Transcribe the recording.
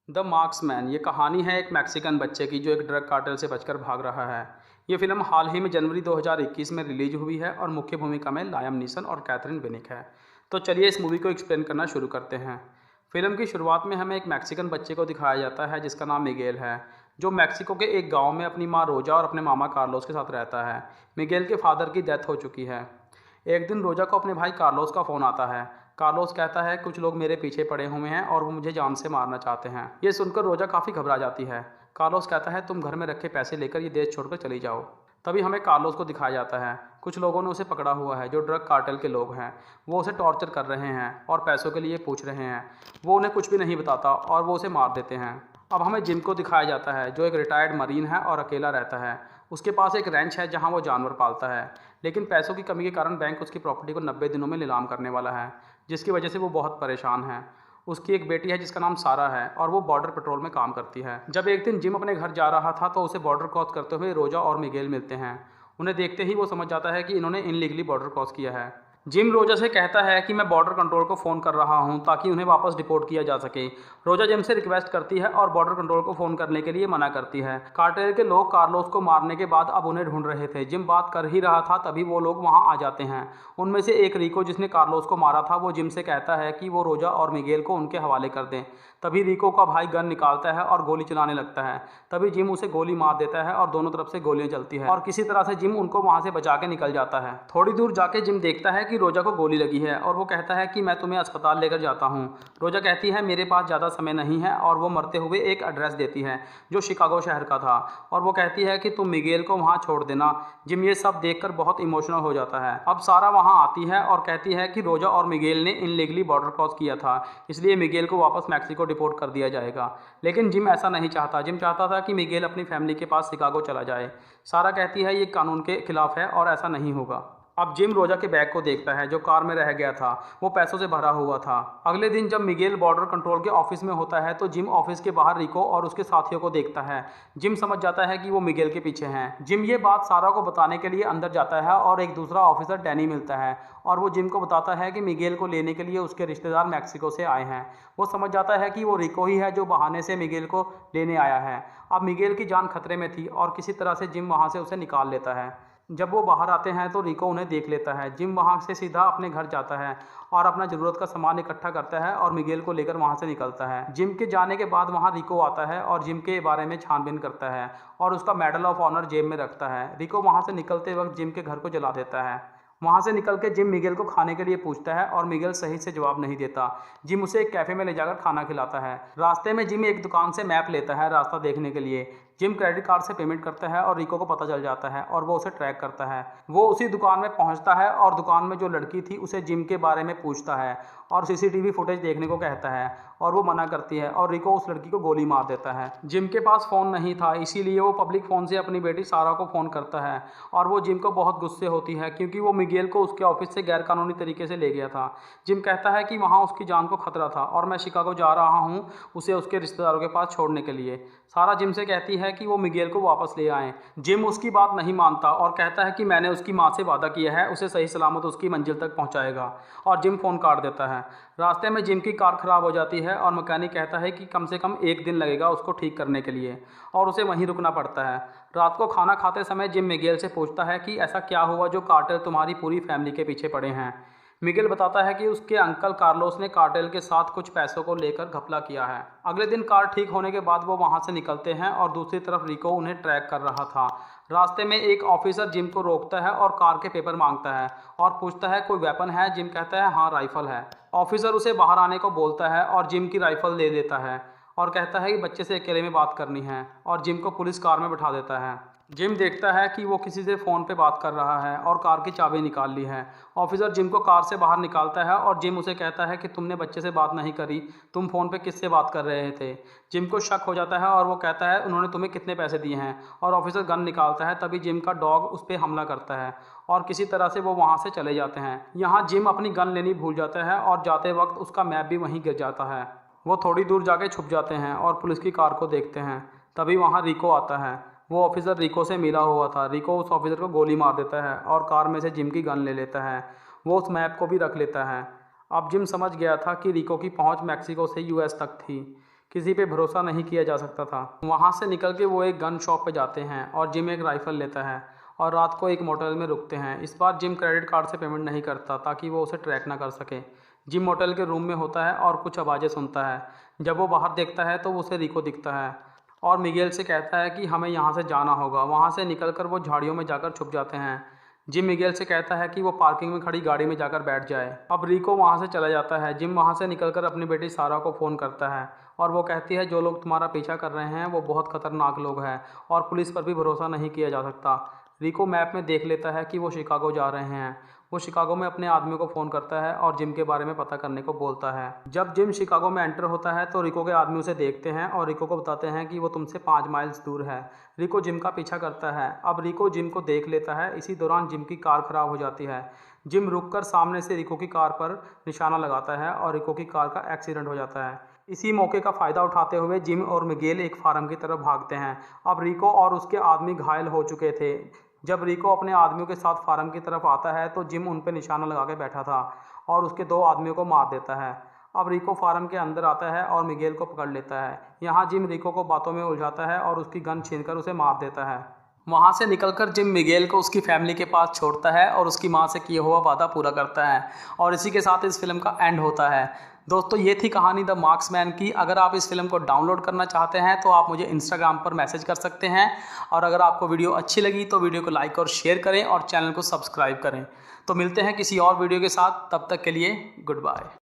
The marksman ये कहानी है एक मैक्सिकन बच्चे की जो एक ड्रग कार्टेल से बचकर भाग रहा है। ये फिल्म हाल ही में जनवरी 2021 में रिलीज हुई है और मुख्य भूमिका में लायम नीसन और कैथरीन बेनिक है। तो चलिए इस मूवी को एक्सप्लेन करना शुरू करते हैं। फिल्म की शुरुआत में हमें एक मैक्सिकन बच्चे को दिखाया जाता है जिसका नाम मिगेल है, जो मैक्सिको के एक गाँव में अपनी माँ रोजा और अपने मामा कार्लोस के साथ रहता है। मिगेल के फादर की डेथ हो चुकी है। एक दिन रोजा को अपने भाई कार्लोस का फ़ोन आता है। कार्लोस कहता है कुछ लोग मेरे पीछे पड़े हुए हैं और वो मुझे जान से मारना चाहते हैं। ये सुनकर रोजा काफ़ी घबरा जाती है। कार्लोस कहता है तुम घर में रखे पैसे लेकर ये देश छोड़कर चली जाओ। तभी हमें कार्लोस को दिखाया जाता है। कुछ लोगों ने उसे पकड़ा हुआ है जो ड्रग कार्टेल के लोग हैं। वो उसे टॉर्चर कर रहे हैं और पैसों के लिए पूछ रहे हैं। वो उन्हें कुछ भी नहीं बताता और वो उसे मार देते हैं। अब हमें जिम को दिखाया जाता है जो एक रिटायर्ड मरीन है और अकेला रहता है। उसके पास एक रैंच है जहां वो जानवर पालता है, लेकिन पैसों की कमी के कारण बैंक उसकी प्रॉपर्टी को 90 दिनों में नीलाम करने वाला है, जिसकी वजह से वो बहुत परेशान है। उसकी एक बेटी है जिसका नाम सारा है और वो बॉर्डर पेट्रोल में काम करती है। जब एक दिन जिम अपने घर जा रहा था तो उसे बॉर्डर क्रॉस करते हुए रोजा और मिगेल मिलते हैं। उन्हें देखते ही वो समझ जाता है कि इन्होंने इनलीगली बॉर्डर क्रॉस किया है। जिम रोजा से कहता है कि मैं बॉर्डर कंट्रोल को फ़ोन कर रहा हूं ताकि उन्हें वापस डिपोर्ट किया जा सके। रोजा जिम से रिक्वेस्ट करती है और बॉर्डर कंट्रोल को फ़ोन करने के लिए मना करती है। कार्टेल के लोग कार्लोस को मारने के बाद अब उन्हें ढूंढ रहे थे। जिम बात कर ही रहा था तभी वो लोग वहां आ जाते हैं। उनमें से एक रिको जिसने कार्लोस को मारा था वो जिम से कहता है कि वो रोजा और मिगेल को उनके हवाले कर दें। तभी रिको का भाई गन निकालता है और गोली चलाने लगता है। तभी जिम उसे गोली मार देता है और दोनों तरफ से गोलियां चलती है और किसी तरह से जिम उनको वहां से बचा के निकल जाता है। थोड़ी दूर जाके जिम देखता है कि रोजा को गोली लगी है और वो कहता है कि मैं तुम्हें अस्पताल लेकर जाता हूँ। रोजा कहती है मेरे पास ज़्यादा समय नहीं है और वो मरते हुए एक एड्रेस देती है जो शिकागो शहर का था और वो कहती है कि तुम मिगेल को वहाँ छोड़ देना। जिम ये सब देखकर बहुत इमोशनल हो जाता है। अब सारा वहाँ आती है और कहती है कि रोजा और मिगेल ने इनलीगली बॉर्डर क्रॉस किया था, इसलिए मिगेल को वापस मैक्सिको डिपोर्ट कर दिया जाएगा। लेकिन जिम ऐसा नहीं चाहता। जिम चाहता था कि मिगेल अपनी फैमिली के पास शिकागो चला जाए। सारा कहती है ये कानून के खिलाफ है और ऐसा नहीं होगा। अब जिम रोजा के बैग को देखता है जो कार में रह गया था। वो पैसों से भरा हुआ था। अगले दिन जब मिगेल बॉर्डर कंट्रोल के ऑफिस में होता है तो जिम ऑफिस के बाहर रिको और उसके साथियों को देखता है। जिम समझ जाता है कि वो मिगेल के पीछे हैं। जिम ये बात सारा को बताने के लिए अंदर जाता है और एक दूसरा ऑफिसर डैनी मिलता है और वो जिम को बताता है कि मिगेल को लेने के लिए उसके रिश्तेदार मैक्सिको से आए हैं। वो समझ जाता है कि वो रिको ही है जो बहाने से मिगेल को लेने आया है। अब मिगेल की जान खतरे में थी और किसी तरह से जिम वहाँ से उसे निकाल लेता है। जब वो बाहर आते हैं तो रिको उन्हें देख लेता है। जिम वहाँ से सीधा अपने घर जाता है और अपना ज़रूरत का सामान इकट्ठा करता है और मिगेल को लेकर वहाँ से निकलता है। जिम के जाने के बाद वहाँ रिको आता है और जिम के बारे में छानबीन करता है और उसका मेडल ऑफ ऑनर जेब में रखता है। रिको वहाँ से निकलते वक्त जिम के घर को जला देता है। वहाँ से निकल के जिम मिगेल को खाने के लिए पूछता है और मिगेल सही से जवाब नहीं देता। जिम उसे एक कैफ़े में ले जाकर खाना खिलाता है। रास्ते में जिम एक दुकान से मैप लेता है रास्ता देखने के लिए। जिम क्रेडिट कार्ड से पेमेंट करता है और रिको को पता चल जाता है और वो उसे ट्रैक करता है। वो उसी दुकान में पहुंचता है और दुकान में जो लड़की थी उसे जिम के बारे में पूछता है और सीसीटीवी फुटेज देखने को कहता है और वो मना करती है और रिको उस लड़की को गोली मार देता है। जिम के पास फ़ोन नहीं था, इसीलिए वो पब्लिक फ़ोन से अपनी बेटी सारा को फ़ोन करता है और वो जिम को बहुत गुस्से होती है क्योंकि वो मिगेल को उसके ऑफिस से गैरकानूनी तरीके से ले गया था। जिम कहता है कि वहाँ उसकी जान को खतरा था और मैं शिकागो जा रहा हूँ उसे उसके रिश्तेदारों के पास छोड़ने के लिए। सारा जिम से कहती है कि वो मिगेल को वापस ले आएं। जिम उसकी बात नहीं मानता और कहता है कि मैंने उसकी माँ से वादा किया है उसे सही सलामत उसकी मंजिल तक पहुँचाएगा और जिम फ़ोन काट देता है। रास्ते में जिम की कार ख़राब हो जाती है और मैकेनिक कहता है कि कम से कम एक दिन लगेगा उसको ठीक करने के लिए और उसे वहीं रुकना पड़ता है। रात को खाना खाते समय जिम मिगेल से पूछता है कि ऐसा क्या हुआ जो कार्टेल तुम्हारी पूरी फैमिली के पीछे पड़े हैं। मिगेल बताता है कि उसके अंकल कार्लोस ने कार्टेल के साथ कुछ पैसों को लेकर घपला किया है। अगले दिन कार ठीक होने के बाद वो वहां से निकलते हैं और दूसरी तरफ रिको उन्हें ट्रैक कर रहा था। रास्ते में एक ऑफिसर जिम को रोकता है और कार के पेपर मांगता है और पूछता है कोई वेपन है। जिम कहता है हाँ राइफल है। ऑफिसर उसे बाहर आने को बोलता है और जिम की राइफल ले लेता है और कहता है कि बच्चे से अकेले में बात करनी है और जिम को पुलिस कार में बिठा देता है। जिम देखता है कि वो किसी से फ़ोन पे बात कर रहा है और कार की चाबी निकाल ली है। ऑफिसर जिम को कार से बाहर निकालता है और जिम उसे कहता है कि तुमने बच्चे से बात नहीं करी, तुम फ़ोन पे किससे बात कर रहे थे। जिम को शक हो जाता है और वो कहता है उन्होंने तुम्हें कितने पैसे दिए हैं और ऑफिसर गन निकालता है। तभी जिम का डॉग उस पर हमला करता है और किसी तरह से वो वहाँ से चले जाते हैं। यहाँ जिम अपनी गन लेनी भूल जाता है और जाते वक्त उसका मैप भी वहीं गिर जाता है। वो थोड़ी दूर जाके छुप जाते हैं और पुलिस की कार को देखते हैं। तभी वहाँ रिको आता है। वो ऑफिसर रिको से मिला हुआ था। रिको उस ऑफिसर को गोली मार देता है और कार में से जिम की गन ले लेता है। वो उस मैप को भी रख लेता है। अब जिम समझ गया था कि रिको की पहुंच मैक्सिको से यूएस तक थी। किसी पे भरोसा नहीं किया जा सकता था। वहाँ से निकल के वो एक गन शॉप पे जाते हैं और जिम एक राइफ़ल लेता है और रात को एक मोटेल में रुकते हैं। इस बार जिम क्रेडिट कार्ड से पेमेंट नहीं करता ताकि वो उसे ट्रैक ना कर सके। जिम मोटेल के रूम में होता है और कुछ आवाज़ें सुनता है। जब वो बाहर देखता है तो उसे रिको दिखता है और मिगेल से कहता है कि हमें यहाँ से जाना होगा। वहाँ से निकलकर वो झाड़ियों में जाकर छुप जाते हैं। जिम मिगेल से कहता है कि वो पार्किंग में खड़ी गाड़ी में जाकर बैठ जाए। अब रिको वहाँ से चला जाता है। जिम वहाँ से निकलकर अपनी बेटी सारा को फ़ोन करता है और वो कहती है जो लोग तुम्हारा पीछा कर रहे हैं वो बहुत ख़तरनाक लोग हैं और पुलिस पर भी भरोसा नहीं किया जा सकता। रिको मैप में देख लेता है कि वो शिकागो जा रहे हैं। वो शिकागो में अपने आदमी को फ़ोन करता है और जिम के बारे में पता करने को बोलता है। जब जिम शिकागो में एंटर होता है तो रिको के आदमी उसे देखते हैं और रिको को बताते हैं कि वो तुमसे 5 माइल्स दूर है। रिको जिम का पीछा करता है। अब रिको जिम को देख लेता है। इसी दौरान जिम की कार खराब हो जाती है। जिम रुककर सामने से रिको की कार पर निशाना लगाता है और रिको की कार का एक्सीडेंट हो जाता है। इसी मौके का फ़ायदा उठाते हुए जिम और मिगेल एक फार्म की तरफ भागते हैं। अब रिको और उसके आदमी घायल हो चुके थे। जब रिको अपने आदमियों के साथ फार्म की तरफ आता है तो जिम उन पर निशाना लगा के बैठा था और उसके 2 आदमियों को मार देता है। अब रिको फार्म के अंदर आता है और मिगेल को पकड़ लेता है। यहाँ जिम रिको को बातों में उलझाता है और उसकी गन छीनकर उसे मार देता है। वहाँ से निकलकर जिम मिगेल को उसकी फैमिली के पास छोड़ता है और उसकी माँ से किया हुआ वादा पूरा करता है और इसी के साथ इस फिल्म का एंड होता है। दोस्तों ये थी कहानी द मार्क्समैन की। अगर आप इस फिल्म को डाउनलोड करना चाहते हैं तो आप मुझे इंस्टाग्राम पर मैसेज कर सकते हैं और अगर आपको वीडियो अच्छी लगी तो वीडियो को लाइक और शेयर करें और चैनल को सब्सक्राइब करें। तो मिलते हैं किसी और वीडियो के साथ, तब तक के लिए गुड बाय।